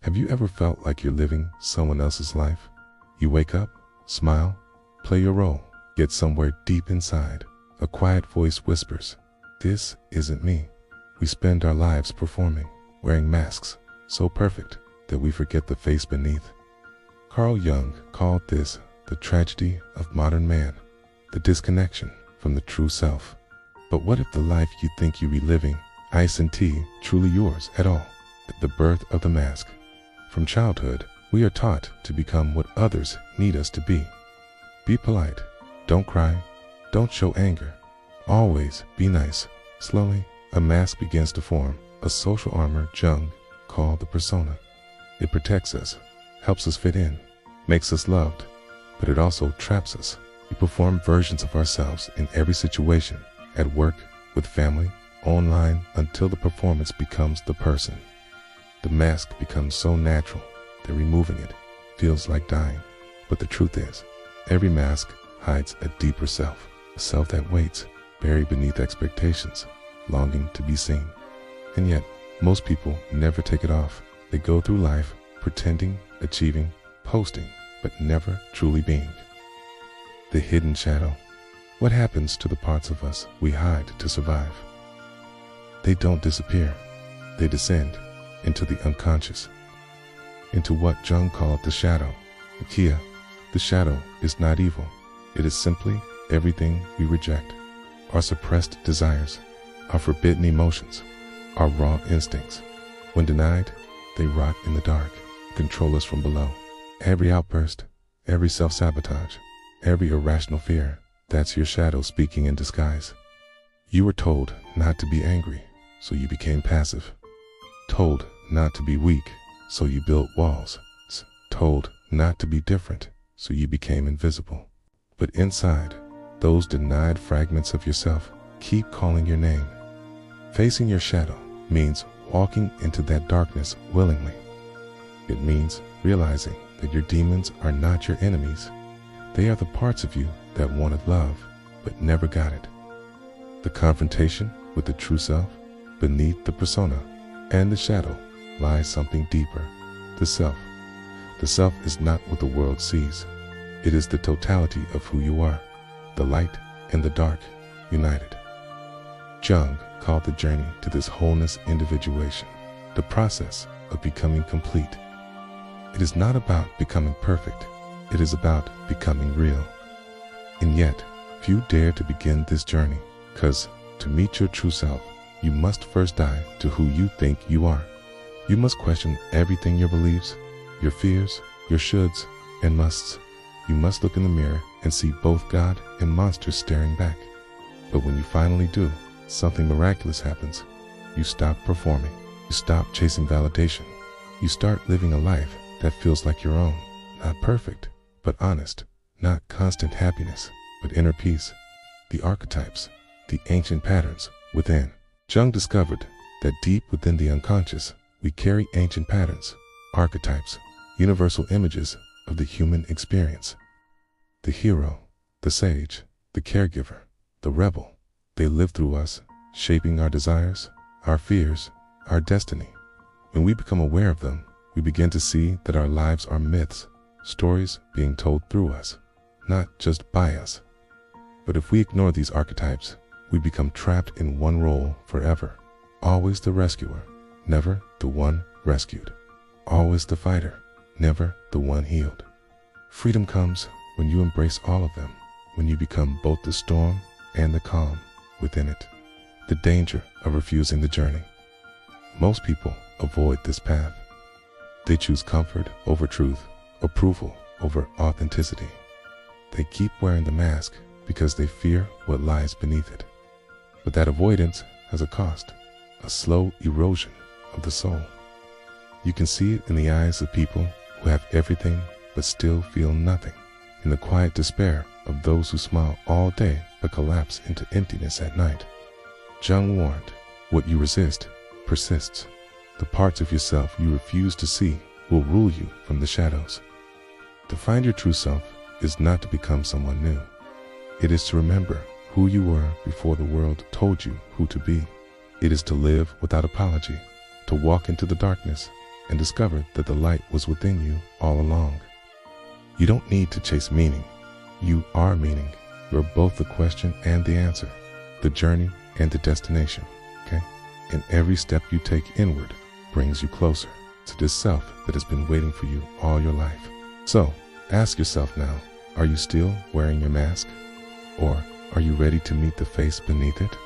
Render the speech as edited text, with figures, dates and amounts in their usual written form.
Have you ever felt like you're living someone else's life? You wake up, smile, play your role, yet somewhere deep inside, a quiet voice whispers, "This isn't me." We spend our lives performing, wearing masks, so perfect that we forget the face beneath. Carl Jung called this the tragedy of modern man, the disconnection from the true self. But what if the life you think you're reliving, ice and tea, truly yours at all? The birth of the mask. From childhood, we are taught to become what others need us to be. Be polite, don't cry, don't show anger, always be nice. Slowly, a mask begins to form, a social armor Jung called the persona. It protects us, helps us fit in, makes us loved, but it also traps us. We perform versions of ourselves in every situation, at work, with family, online, until the performance becomes the person. The mask becomes so natural that removing it feels like dying. But the truth is, every mask hides a deeper self, a self that waits, buried beneath expectations, longing to be seen. And yet, most people never take it off. They go through life pretending, achieving, posting, but never truly being. The hidden shadow. What happens to the parts of us we hide to survive? They don't disappear. They descend into the unconscious, into what Jung called the shadow. Akia, the shadow is not evil. It is simply everything we reject. Our suppressed desires, our forbidden emotions, our raw instincts. When denied, they rot in the dark, control us from below. Every outburst, every self-sabotage, every irrational fear, that's your shadow speaking in disguise. You were told not to be angry, so you became passive. Told not to be weak, so you built walls. Told not to be different, so you became invisible. But inside, those denied fragments of yourself keep calling your name. Facing your shadow means walking into that darkness willingly. It means realizing that your demons are not your enemies. They are the parts of you that wanted love, but never got it. The confrontation with the true self, beneath the persona and the shadow, lies something deeper, the self. The self is not what the world sees. It is the totality of who you are, the light and the dark, united. Jung called the journey to this wholeness individuation, the process of becoming complete. It is not about becoming perfect. It is about becoming real. And yet, few dare to begin this journey, because to meet your true self, you must first die to who you think you are. You must question everything your beliefs, your fears, your shoulds and musts. You must look in the mirror and see both God and monsters staring back. But when you finally do, something miraculous happens. You stop performing. You stop chasing validation. You start living a life that feels like your own. Not perfect, but honest. Not constant happiness, but inner peace. The archetypes, the ancient patterns within. Jung discovered that deep within the unconscious, we carry ancient patterns, archetypes, universal images of the human experience. The hero, the sage, the caregiver, the rebel, they live through us, shaping our desires, our fears, our destiny. When we become aware of them, we begin to see that our lives are myths, stories being told through us, not just by us. But if we ignore these archetypes, we become trapped in one role forever. Always the rescuer, never the one rescued. Always the fighter, never the one healed. Freedom comes when you embrace all of them, when you become both the storm and the calm within it. The danger of refusing the journey. Most people avoid this path. They choose comfort over truth, approval over authenticity. They keep wearing the mask because they fear what lies beneath it. But that avoidance has a cost, a slow erosion of the soul. You can see it in the eyes of people who have everything but still feel nothing, in the quiet despair of those who smile all day but collapse into emptiness at night. Jung warned, what you resist persists. The parts of yourself you refuse to see will rule you from the shadows. To find your true self is not to become someone new. It is to remember who you were before the world told you who to be. It is to live without apology, to walk into the darkness and discover that the light was within you all along. You don't need to chase meaning. You are meaning. You're both the question and the answer, the journey and the destination, okay? And every step you take inward brings you closer to this self that has been waiting for you all your life. So, ask yourself now, are you still wearing your mask? Or are you ready to meet the face beneath it?